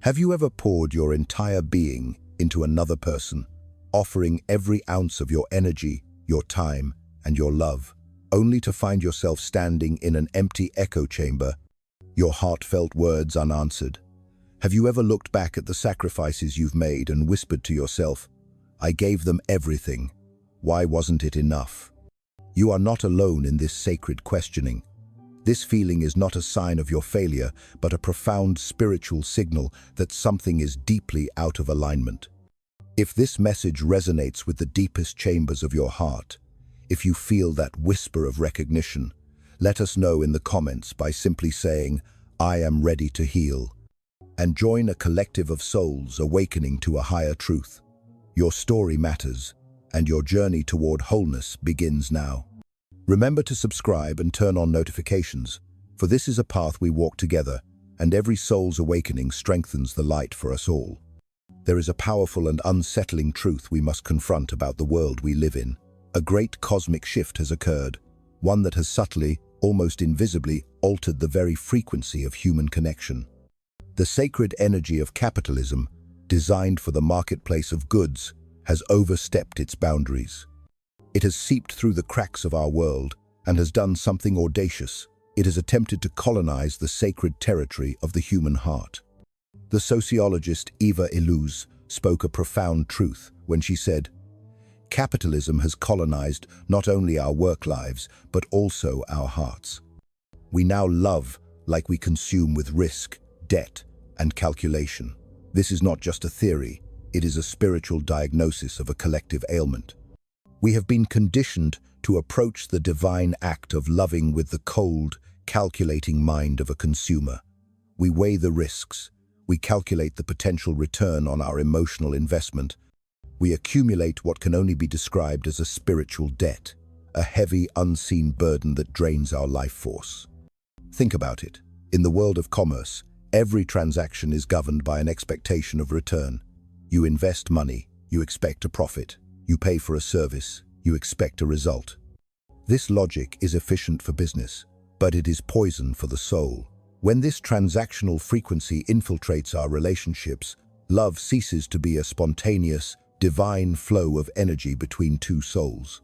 Have you ever poured your entire being into another person, offering every ounce of your energy, your time, and your love, only to find yourself standing in an empty echo chamber, your heartfelt words unanswered? Have you ever looked back at the sacrifices you've made and whispered to yourself, "I gave them everything. Why wasn't it enough?" You are not alone in this sacred questioning. This feeling is not a sign of your failure, but a profound spiritual signal that something is deeply out of alignment. If this message resonates with the deepest chambers of your heart, if you feel that whisper of recognition, let us know in the comments by simply saying, "I am ready to heal," and join a collective of souls awakening to a higher truth. Your story matters, and your journey toward wholeness begins now. Remember to subscribe and turn on notifications, for this is a path we walk together, and every soul's awakening strengthens the light for us all. There is a powerful and unsettling truth we must confront about the world we live in. A great cosmic shift has occurred, one that has subtly, almost invisibly, altered the very frequency of human connection. The sacred energy of capitalism, designed for the marketplace of goods, has overstepped its boundaries. It has seeped through the cracks of our world and has done something audacious. It has attempted to colonize the sacred territory of the human heart. The sociologist Eva Illouz spoke a profound truth when she said, "Capitalism has colonized not only our work lives, but also our hearts. We now love like we consume with risk, debt, and calculation." This is not just a theory, it is a spiritual diagnosis of a collective ailment. We have been conditioned to approach the divine act of loving with the cold, calculating mind of a consumer. We weigh the risks, we calculate the potential return on our emotional investment. We accumulate what can only be described as a spiritual debt, a heavy, unseen burden that drains our life force. Think about it. In the world of commerce, every transaction is governed by an expectation of return. You invest money, you expect a profit. You pay for a service, you expect a result. This logic is efficient for business, but it is poison for the soul. When this transactional frequency infiltrates our relationships, love ceases to be a spontaneous, divine flow of energy between two souls.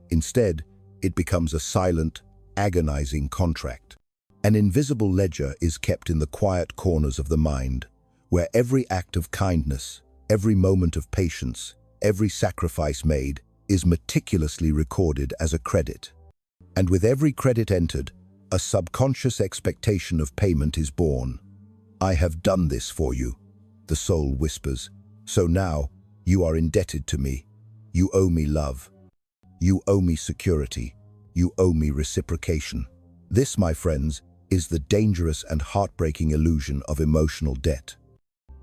Instead, it becomes a silent, agonizing contract. An invisible ledger is kept in the quiet corners of the mind, where every act of kindness, every moment of patience, every sacrifice made is meticulously recorded as a credit. And with every credit entered, a subconscious expectation of payment is born. "I have done this for you," the soul whispers. "So now, you are indebted to me. You owe me love. You owe me security. You owe me reciprocation." This, my friends, is the dangerous and heartbreaking illusion of emotional debt.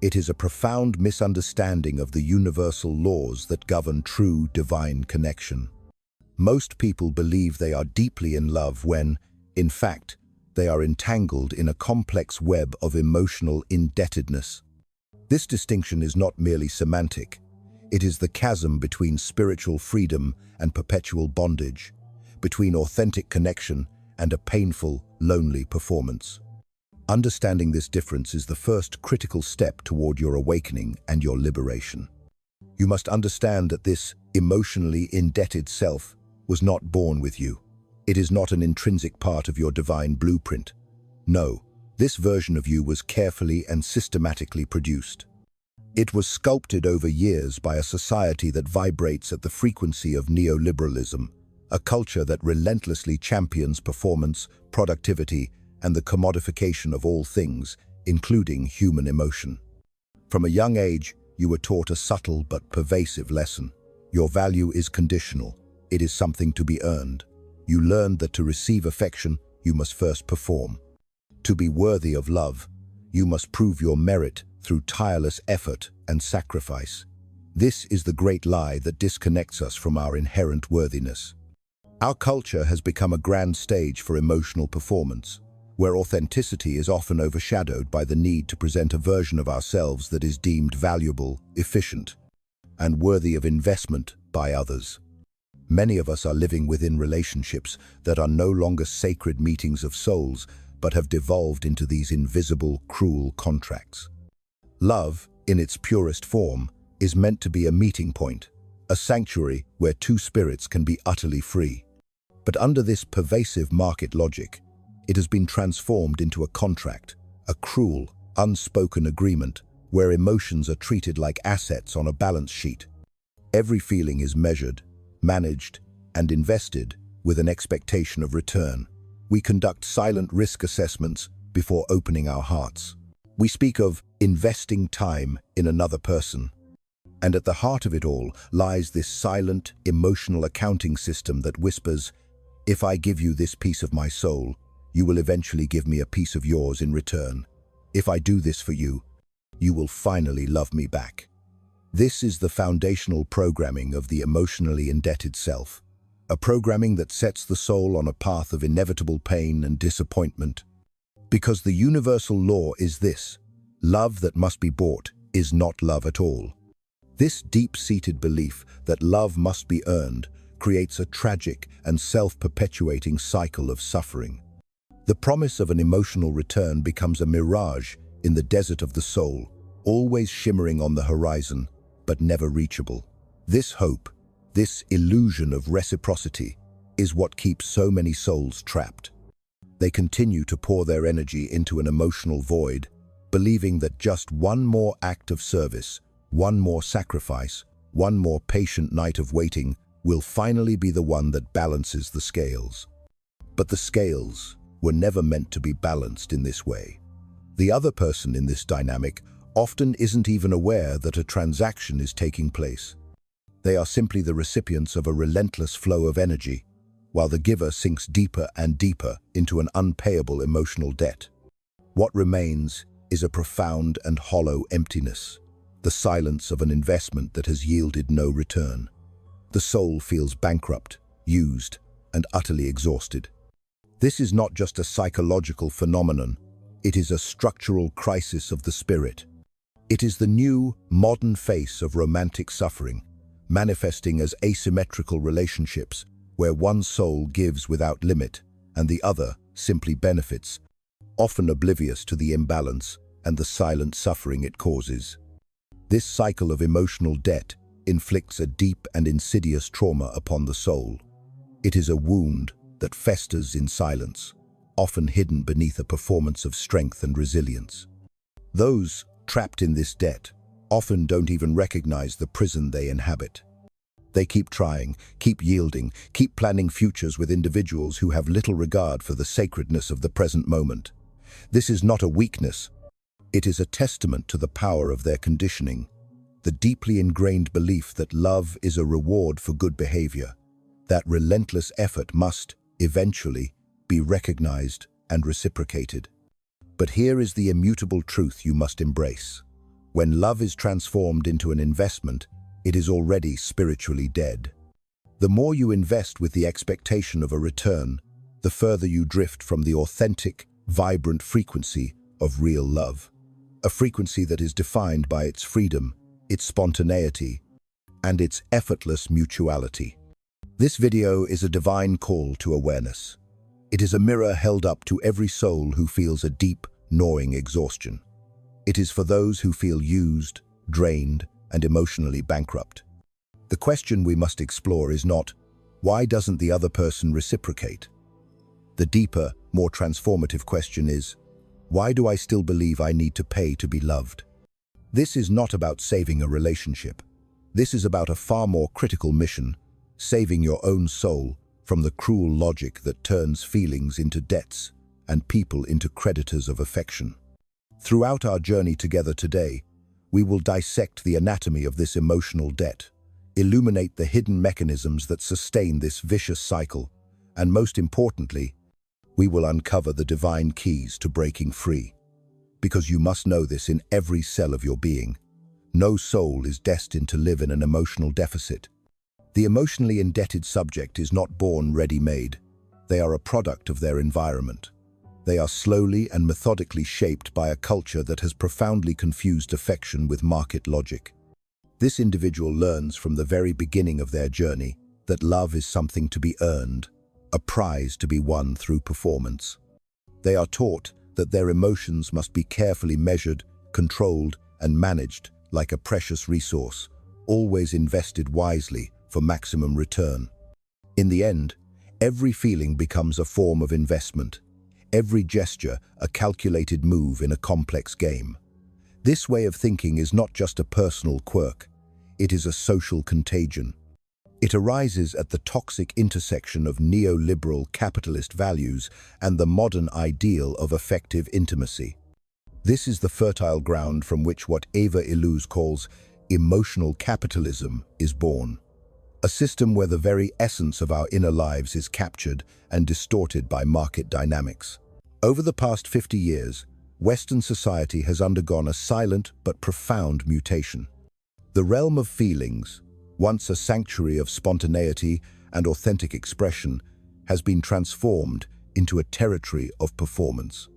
It is a profound misunderstanding of the universal laws that govern true divine connection. Most people believe they are deeply in love when, in fact, they are entangled in a complex web of emotional indebtedness. This distinction is not merely semantic. It is the chasm between spiritual freedom and perpetual bondage, between authentic connection and a painful, lonely performance. Understanding this difference is the first critical step toward your awakening and your liberation. You must understand that this emotionally indebted self was not born with you. It is not an intrinsic part of your divine blueprint. No, this version of you was carefully and systematically produced. It was sculpted over years by a society that vibrates at the frequency of neoliberalism, a culture that relentlessly champions performance, productivity, and the commodification of all things, including human emotion. From a young age, you were taught a subtle but pervasive lesson. Your value is conditional. It is something to be earned. You learned that to receive affection, you must first perform. To be worthy of love, you must prove your merit through tireless effort and sacrifice. This is the great lie that disconnects us from our inherent worthiness. Our culture has become a grand stage for emotional performance, where authenticity is often overshadowed by the need to present a version of ourselves that is deemed valuable, efficient, and worthy of investment by others. Many of us are living within relationships that are no longer sacred meetings of souls, but have devolved into these invisible, cruel contracts. Love, in its purest form, is meant to be a meeting point, a sanctuary where two spirits can be utterly free. But under this pervasive market logic, it has been transformed into a contract, a cruel, unspoken agreement where emotions are treated like assets on a balance sheet. Every feeling is measured, managed, and invested with an expectation of return. We conduct silent risk assessments before opening our hearts. We speak of investing time in another person. And at the heart of it all lies this silent, emotional accounting system that whispers, "If I give you this piece of my soul, you will eventually give me a piece of yours in return. If I do this for you, you will finally love me back." This is the foundational programming of the emotionally indebted self, a programming that sets the soul on a path of inevitable pain and disappointment. Because the universal law is this: love that must be bought is not love at all. This deep-seated belief that love must be earned creates a tragic and self-perpetuating cycle of suffering. The promise of an emotional return becomes a mirage in the desert of the soul, always shimmering on the horizon, but never reachable. This hope, this illusion of reciprocity, is what keeps so many souls trapped. They continue to pour their energy into an emotional void, believing that just one more act of service, one more sacrifice, one more patient night of waiting will finally be the one that balances the scales. But the scales were never meant to be balanced in this way. The other person in this dynamic often isn't even aware that a transaction is taking place. They are simply the recipients of a relentless flow of energy, while the giver sinks deeper and deeper into an unpayable emotional debt. What remains is a profound and hollow emptiness, the silence of an investment that has yielded no return. The soul feels bankrupt, used, and utterly exhausted. This is not just a psychological phenomenon, it is a structural crisis of the spirit. It is the new, modern face of romantic suffering, manifesting as asymmetrical relationships where one soul gives without limit and the other simply benefits, often oblivious to the imbalance and the silent suffering it causes. This cycle of emotional debt inflicts a deep and insidious trauma upon the soul. It is a wound that festers in silence, often hidden beneath a performance of strength and resilience. Those trapped in this debt often don't even recognize the prison they inhabit. They keep trying, keep yielding, keep planning futures with individuals who have little regard for the sacredness of the present moment. This is not a weakness. It is a testament to the power of their conditioning, the deeply ingrained belief that love is a reward for good behavior, that relentless effort must, eventually, be recognized and reciprocated. But here is the immutable truth you must embrace. When love is transformed into an investment, it is already spiritually dead. The more you invest with the expectation of a return, the further you drift from the authentic, vibrant frequency of real love. A frequency that is defined by its freedom, its spontaneity, and its effortless mutuality. This video is a divine call to awareness. It is a mirror held up to every soul who feels a deep, gnawing exhaustion. It is for those who feel used, drained, and emotionally bankrupt. The question we must explore is not, why doesn't the other person reciprocate? The deeper, more transformative question is, why do I still believe I need to pay to be loved? This is not about saving a relationship. This is about a far more critical mission, saving your own soul from the cruel logic that turns feelings into debts and people into creditors of affection. Throughout our journey together today, we will dissect the anatomy of this emotional debt, illuminate the hidden mechanisms that sustain this vicious cycle, and most importantly, we will uncover the divine keys to breaking free. Because you must know this in every cell of your being. No soul is destined to live in an emotional deficit. The emotionally indebted subject is not born ready-made. They are a product of their environment. They are slowly and methodically shaped by a culture that has profoundly confused affection with market logic. This individual learns from the very beginning of their journey that love is something to be earned, a prize to be won through performance. They are taught that their emotions must be carefully measured, controlled, and managed like a precious resource, always invested wisely for maximum return. In the end, every feeling becomes a form of investment, every gesture a calculated move in a complex game. This way of thinking is not just a personal quirk, it is a social contagion. It arises at the toxic intersection of neoliberal capitalist values and the modern ideal of affective intimacy. This is the fertile ground from which what Eva Illouz calls emotional capitalism is born. A system where the very essence of our inner lives is captured and distorted by market dynamics. Over the past 50 years, Western society has undergone a silent but profound mutation. The realm of feelings, once a sanctuary of spontaneity and authentic expression, has been transformed into a territory of performance.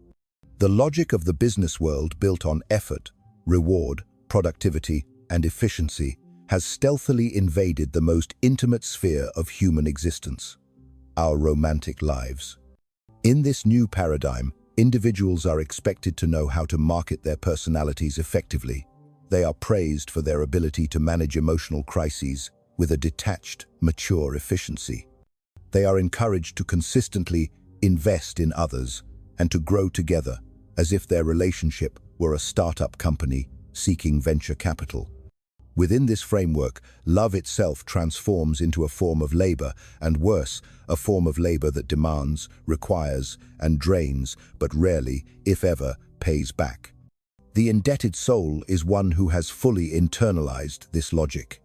The logic of the business world, built on effort, reward, productivity, and efficiency, has stealthily invaded the most intimate sphere of human existence, our romantic lives. In this new paradigm, individuals are expected to know how to market their personalities effectively. They are praised for their ability to manage emotional crises with a detached, mature efficiency. They are encouraged to consistently invest in others and to grow together, as if their relationship were a startup company seeking venture capital. Within this framework, love itself transforms into a form of labor, and worse, a form of labor that demands, requires, and drains, but rarely, if ever, pays back. The indebted soul is one who has fully internalized this logic.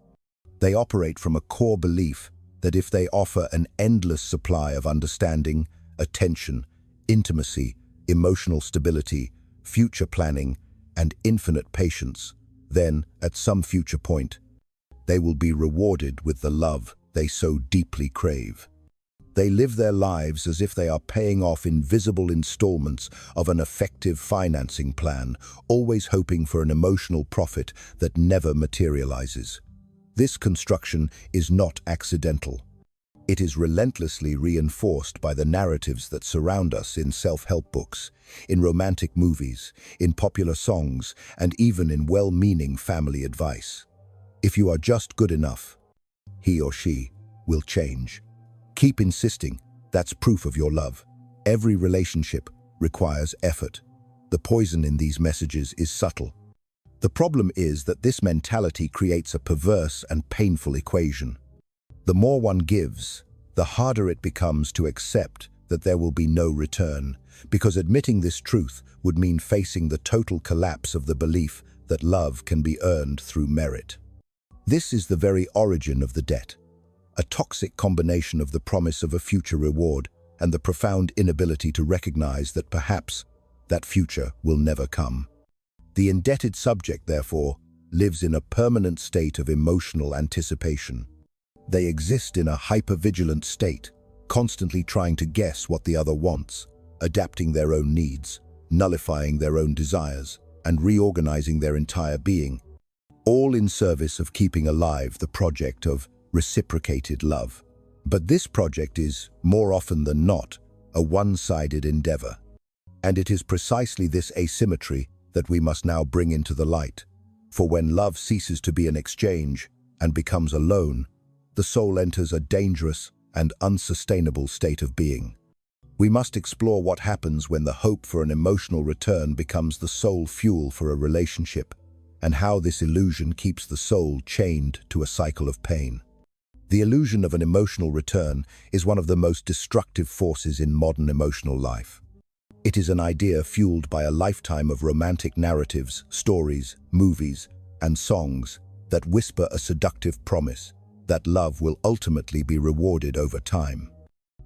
They operate from a core belief that if they offer an endless supply of understanding, attention, intimacy, emotional stability, future planning, and infinite patience, then, at some future point, they will be rewarded with the love they so deeply crave. They live their lives as if they are paying off invisible installments of an effective financing plan, always hoping for an emotional profit that never materializes. This construction is not accidental. It is relentlessly reinforced by the narratives that surround us in self-help books, in romantic movies, in popular songs, and even in well-meaning family advice. If you are just good enough, he or she will change. Keep insisting, that's proof of your love. Every relationship requires effort. The poison in these messages is subtle. The problem is that this mentality creates a perverse and painful equation. The more one gives, the harder it becomes to accept that there will be no return, because admitting this truth would mean facing the total collapse of the belief that love can be earned through merit. This is the very origin of the debt, a toxic combination of the promise of a future reward and the profound inability to recognize that perhaps that future will never come. The indebted subject, therefore, lives in a permanent state of emotional anticipation. They exist in a hypervigilant state, constantly trying to guess what the other wants, adapting their own needs, nullifying their own desires, and reorganizing their entire being, all in service of keeping alive the project of reciprocated love. But this project is, more often than not, a one-sided endeavor. And it is precisely this asymmetry that we must now bring into the light. For when love ceases to be an exchange and becomes a loan, the soul enters a dangerous and unsustainable state of being. We must explore what happens when the hope for an emotional return becomes the sole fuel for a relationship, and how this illusion keeps the soul chained to a cycle of pain. The illusion of an emotional return is one of the most destructive forces in modern emotional life. It is an idea fueled by a lifetime of romantic narratives, stories, movies, and songs that whisper a seductive promise that love will ultimately be rewarded over time.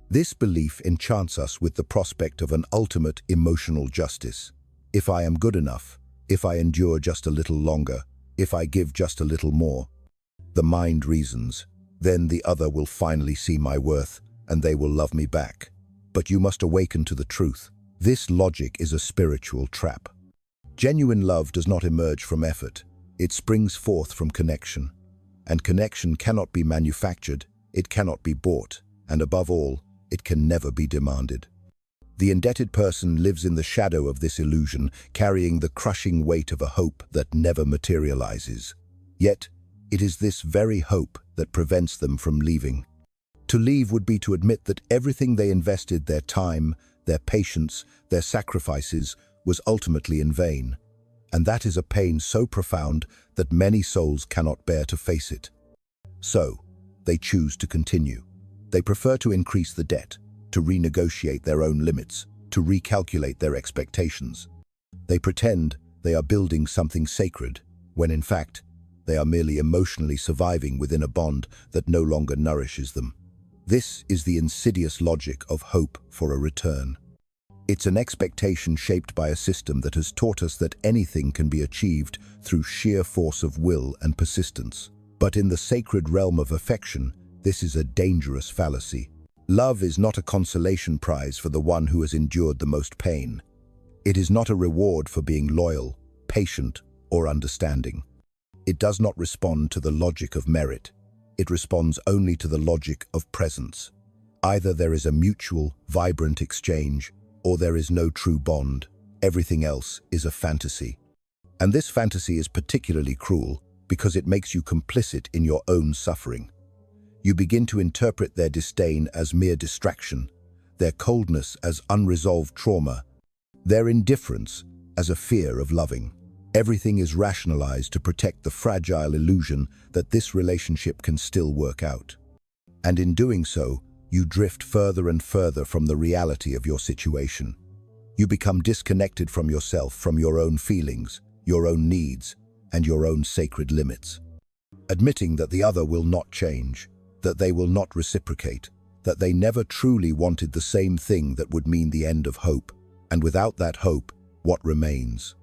This belief enchants us with the prospect of an ultimate emotional justice. If I am good enough, if I endure just a little longer, if I give just a little more, the mind reasons, then the other will finally see my worth and they will love me back. But you must awaken to the truth. This logic is a spiritual trap. Genuine love does not emerge from effort. It springs forth from connection. And connection cannot be manufactured, it cannot be bought, and above all, it can never be demanded. The indebted person lives in the shadow of this illusion, carrying the crushing weight of a hope that never materializes. Yet, it is this very hope that prevents them from leaving. To leave would be to admit that everything they invested, their time, their patience, their sacrifices, was ultimately in vain. And that is a pain so profound that many souls cannot bear to face it. So, they choose to continue. They prefer to increase the debt, to renegotiate their own limits, to recalculate their expectations. They pretend they are building something sacred, when in fact, they are merely emotionally surviving within a bond that no longer nourishes them. This is the insidious logic of hope for a return. It's an expectation shaped by a system that has taught us that anything can be achieved through sheer force of will and persistence. But in the sacred realm of affection, this is a dangerous fallacy. Love is not a consolation prize for the one who has endured the most pain. It is not a reward for being loyal, patient, or understanding. It does not respond to the logic of merit. It responds only to the logic of presence. Either there is a mutual, vibrant exchange, or there is no true bond. Everything else is a fantasy. And this fantasy is particularly cruel because it makes you complicit in your own suffering. You begin to interpret their disdain as mere distraction, their coldness as unresolved trauma, their indifference as a fear of loving. Everything is rationalized to protect the fragile illusion that this relationship can still work out. And in doing so, you drift further and further from the reality of your situation. You become disconnected from yourself, from your own feelings, your own needs, and your own sacred limits. Admitting that the other will not change, that they will not reciprocate, that they never truly wanted the same thing, that would mean the end of hope. And without that hope, what remains?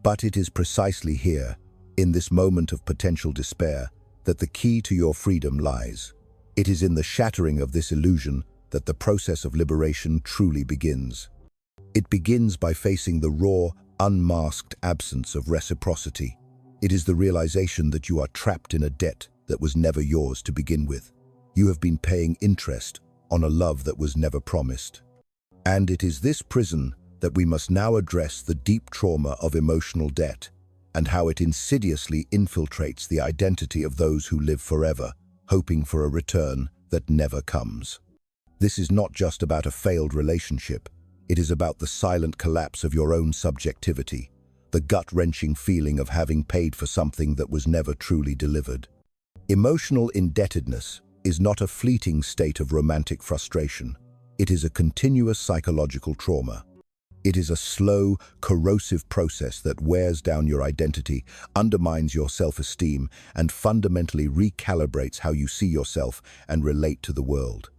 But it is precisely here, in this moment of potential despair, that the key to your freedom lies. It is in the shattering of this illusion that the process of liberation truly begins. It begins by facing the raw, unmasked absence of reciprocity. It is the realization that you are trapped in a debt that was never yours to begin with. You have been paying interest on a love that was never promised. And it is this prison that we must now address, the deep trauma of emotional debt and how it insidiously infiltrates the identity of those who live forever, hoping for a return that never comes. This is not just about a failed relationship. It is about the silent collapse of your own subjectivity, the gut-wrenching feeling of having paid for something that was never truly delivered. Emotional indebtedness is not a fleeting state of romantic frustration. It is a continuous psychological trauma. It is a slow, corrosive process that wears down your identity, undermines your self-esteem, and fundamentally recalibrates how you see yourself and relate to the world.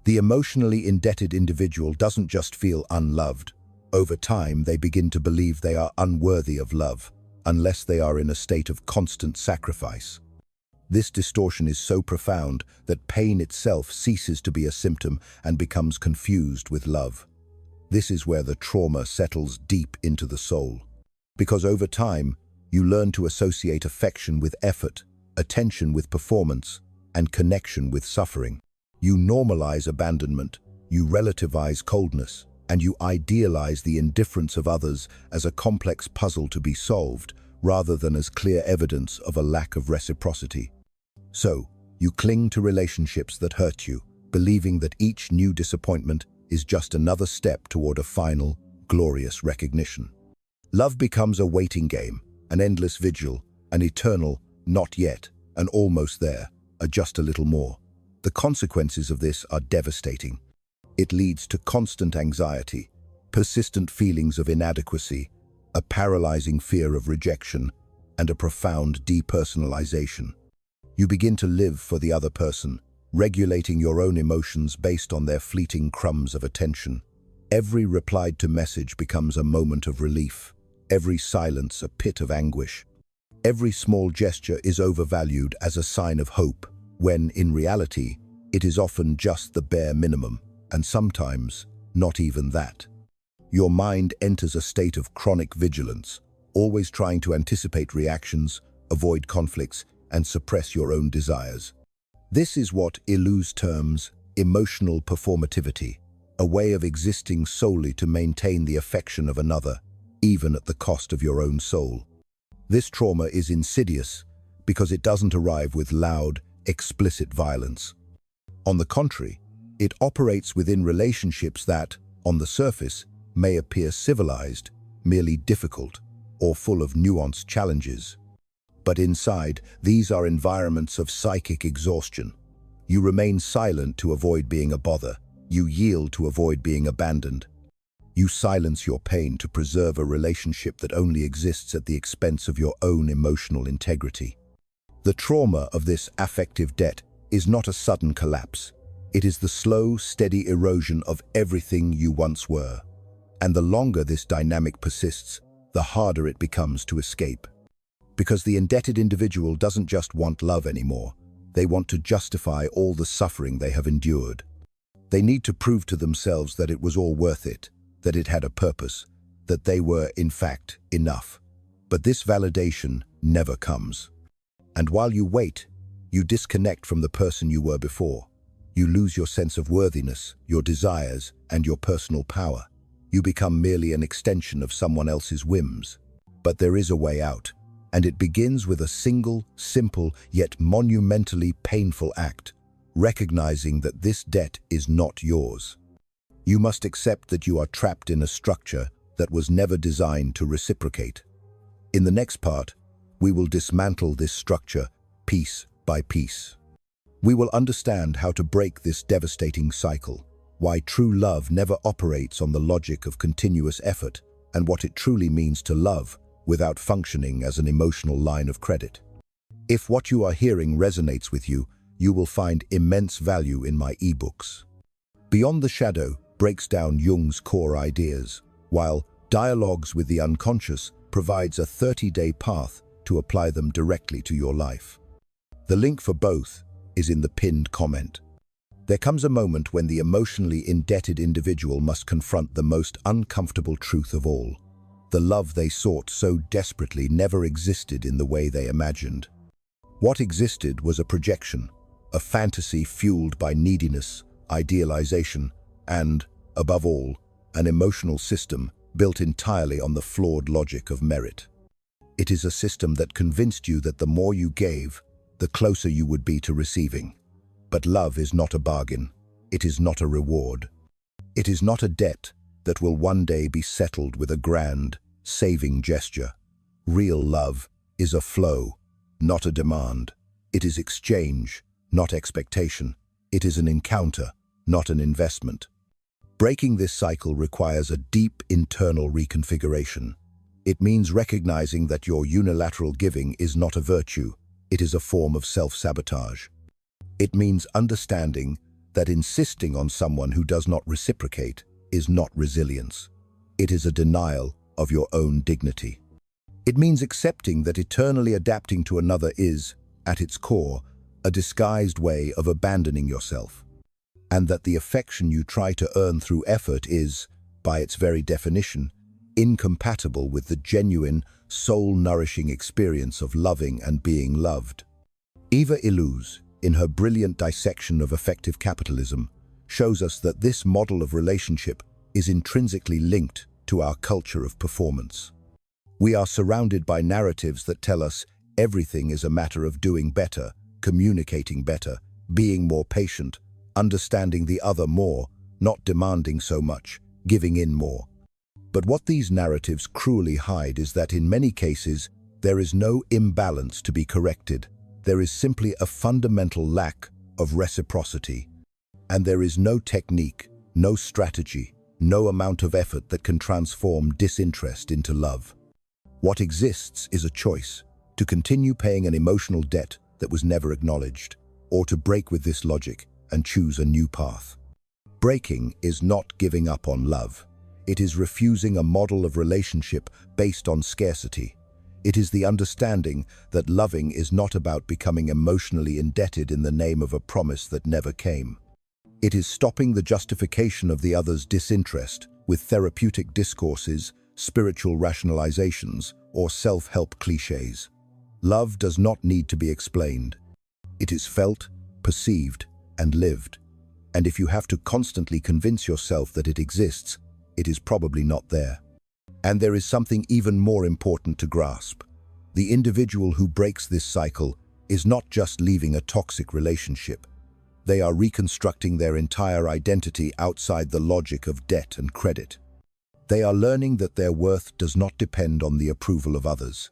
The emotionally indebted individual doesn't just feel unloved. Over time, they begin to believe they are unworthy of love, unless they are in a state of constant sacrifice. This distortion is so profound that pain itself ceases to be a symptom and becomes confused with love. This is where the trauma settles deep into the soul. Because over time, you learn to associate affection with effort, attention with performance, and connection with suffering. You normalize abandonment, you relativize coldness, and you idealize the indifference of others as a complex puzzle to be solved, rather than as clear evidence of a lack of reciprocity. So, you cling to relationships that hurt you, believing that each new disappointment is just another step toward a final, glorious recognition. Love becomes a waiting game, an endless vigil, an eternal, not yet, an almost there, a just a little more. The consequences of this are devastating. It leads to constant anxiety, persistent feelings of inadequacy, a paralyzing fear of rejection, and a profound depersonalization. You begin to live for the other person, regulating your own emotions based on their fleeting crumbs of attention. Every replied-to message becomes a moment of relief, every silence a pit of anguish. Every small gesture is overvalued as a sign of hope, when, in reality, it is often just the bare minimum, and sometimes not even that. Your mind enters a state of chronic vigilance, always trying to anticipate reactions, avoid conflicts, and suppress your own desires. This is what Illouz terms emotional performativity. a way of existing solely to maintain the affection of another, even at the cost of your own soul. This trauma is insidious because it doesn't arrive with loud, explicit violence. On the contrary, it operates within relationships that, on the surface, may appear civilized, merely difficult, or full of nuanced challenges. But inside, these are environments of psychic exhaustion. You remain silent to avoid being a bother. You yield to avoid being abandoned. You silence your pain to preserve a relationship that only exists at the expense of your own emotional integrity. The trauma of this affective debt is not a sudden collapse. It is the slow, steady erosion of everything you once were. And the longer this dynamic persists, the harder it becomes to escape. Because the indebted individual doesn't just want love anymore. They want to justify all the suffering they have endured. They need to prove to themselves that it was all worth it, that it had a purpose, that they were, in fact, enough. But this validation never comes. And while you wait, you disconnect from the person you were before. You lose your sense of worthiness, your desires, and your personal power. You become merely an extension of someone else's whims. But there is a way out, and it begins with a single, simple, yet monumentally painful act, recognizing that this debt is not yours. You must accept that you are trapped in a structure that was never designed to reciprocate. In the next part, we will dismantle this structure piece by piece. We will understand how to break this devastating cycle, why true love never operates on the logic of continuous effort, and what it truly means to love without functioning as an emotional line of credit. If what you are hearing resonates with you, you will find immense value in my ebooks. Beyond the Shadow breaks down Jung's core ideas, while Dialogues with the Unconscious provides a 30-day path to apply them directly to your life. The link for both is in the pinned comment. There comes a moment when the emotionally indebted individual must confront the most uncomfortable truth of all. The love they sought so desperately never existed in the way they imagined. What existed was a projection, a fantasy fueled by neediness, idealization, and, above all, an emotional system built entirely on the flawed logic of merit. It is a system that convinced you that the more you gave, the closer you would be to receiving. But love is not a bargain. It is not a reward. It is not a debt that will one day be settled with a grand, saving gesture. Real love is a flow, not a demand. It is exchange, not expectation. It is an encounter, not an investment. Breaking this cycle requires a deep internal reconfiguration. It means recognizing that your unilateral giving is not a virtue. It is a form of self-sabotage. It means understanding that insisting on someone who does not reciprocate is not resilience. It is a denial of your own dignity. It means accepting that eternally adapting to another is, at its core, a disguised way of abandoning yourself, and that the affection you try to earn through effort is, by its very definition, incompatible with the genuine, soul-nourishing experience of loving and being loved. Eva Illouz, in her brilliant dissection of affective capitalism, shows us that this model of relationship is intrinsically linked to our culture of performance. We are surrounded by narratives that tell us everything is a matter of doing better, communicating better, being more patient, understanding the other more, not demanding so much, giving in more. But what these narratives cruelly hide is that in many cases, there is no imbalance to be corrected. There is simply a fundamental lack of reciprocity. And there is no technique, no strategy, no amount of effort that can transform disinterest into love. What exists is a choice, to continue paying an emotional debt that was never acknowledged, or to break with this logic and choose a new path. Breaking is not giving up on love. It is refusing a model of relationship based on scarcity. It is the understanding that loving is not about becoming emotionally indebted in the name of a promise that never came. It is stopping the justification of the other's disinterest with therapeutic discourses, spiritual rationalizations, or self-help cliches. Love does not need to be explained. It is felt, perceived, and lived. And if you have to constantly convince yourself that it exists, it is probably not there. And there is something even more important to grasp. The individual who breaks this cycle is not just leaving a toxic relationship. They are reconstructing their entire identity outside the logic of debt and credit. They are learning that their worth does not depend on the approval of others.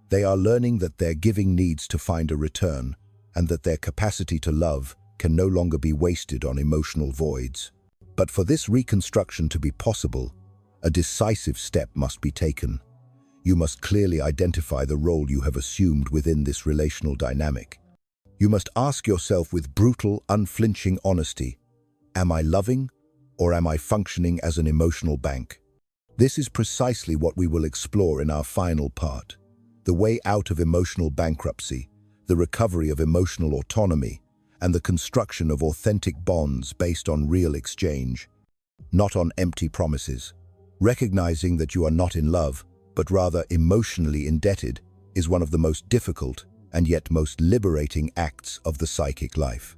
They are learning that their giving needs to find a return, and that their capacity to love can no longer be wasted on emotional voids. But for this reconstruction to be possible, a decisive step must be taken. You must clearly identify the role you have assumed within this relational dynamic. You must ask yourself with brutal, unflinching honesty, am I loving, or am I functioning as an emotional bank? This is precisely what we will explore in our final part: the way out of emotional bankruptcy, the recovery of emotional autonomy, and the construction of authentic bonds based on real exchange, not on empty promises. Recognizing that you are not in love, but rather emotionally indebted, is one of the most difficult and yet most liberating acts of the psychic life.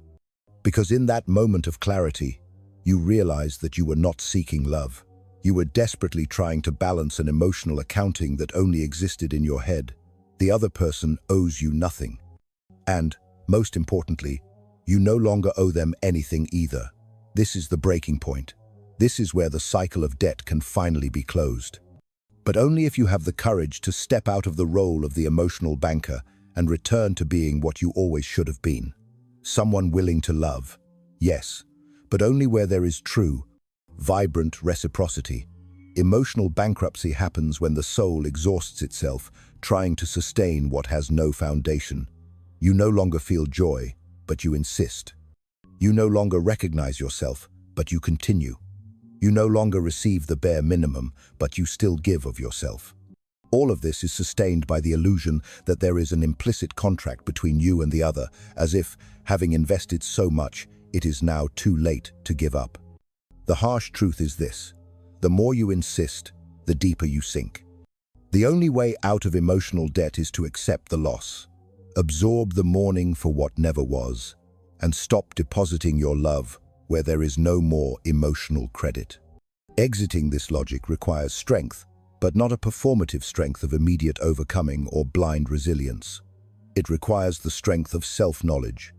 Because in that moment of clarity, you realize that you were not seeking love. You were desperately trying to balance an emotional accounting that only existed in your head. The other person owes you nothing. And, most importantly, you no longer owe them anything either. This is the breaking point. This is where the cycle of debt can finally be closed. But only if you have the courage to step out of the role of the emotional banker and return to being what you always should have been. Someone willing to love. Yes, but only where there is true, vibrant reciprocity. Emotional bankruptcy happens when the soul exhausts itself, trying to sustain what has no foundation. You no longer feel joy, but you insist. You no longer recognize yourself, but you continue. You no longer receive the bare minimum, but you still give of yourself. All of this is sustained by the illusion that there is an implicit contract between you and the other, as if, having invested so much, it is now too late to give up. The harsh truth is this: the more you insist, the deeper you sink. The only way out of emotional debt is to accept the loss, absorb the mourning for what never was, and stop depositing your love where there is no more emotional credit. Exiting this logic requires strength, but not a performative strength of immediate overcoming or blind resilience. It requires the strength of self-knowledge.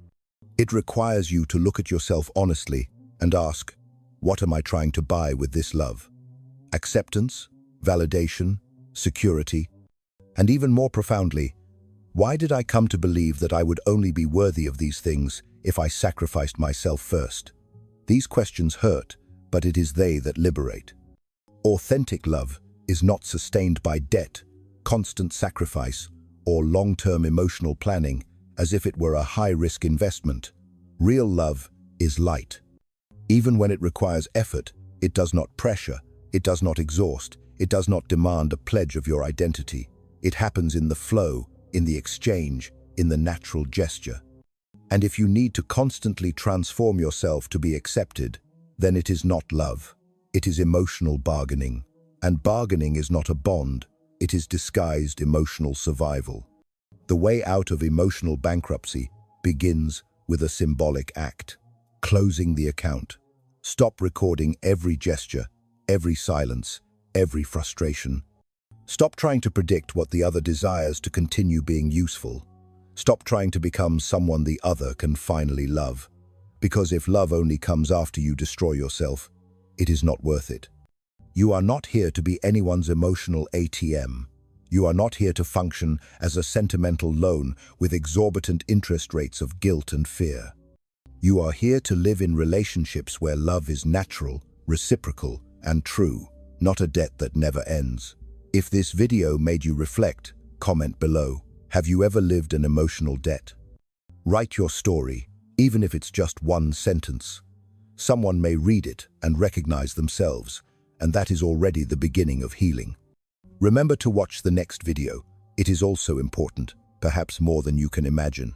It requires you to look at yourself honestly and ask, what am I trying to buy with this love? Acceptance, validation, security, and even more profoundly, why did I come to believe that I would only be worthy of these things if I sacrificed myself first? These questions hurt, but it is they that liberate. Authentic love is not sustained by debt, constant sacrifice, or long-term emotional planning as if it were a high-risk investment. Real love is light. Even when it requires effort, it does not pressure, it does not exhaust, it does not demand a pledge of your identity. It happens in the flow, in the exchange, in the natural gesture. And if you need to constantly transform yourself to be accepted, then it is not love. It is emotional bargaining. And bargaining is not a bond, it is disguised emotional survival. The way out of emotional bankruptcy begins with a symbolic act: closing the account. Stop recording every gesture, every silence, every frustration. Stop trying to predict what the other desires to continue being useful. Stop trying to become someone the other can finally love. Because if love only comes after you destroy yourself, it is not worth it. You are not here to be anyone's emotional ATM. You are not here to function as a sentimental loan with exorbitant interest rates of guilt and fear. You are here to live in relationships where love is natural, reciprocal, and true, not a debt that never ends. If this video made you reflect, comment below. Have you ever lived an emotional debt? Write your story, even if it's just one sentence. Someone may read it and recognize themselves, and that is already the beginning of healing. Remember to watch the next video. It is also important, perhaps more than you can imagine.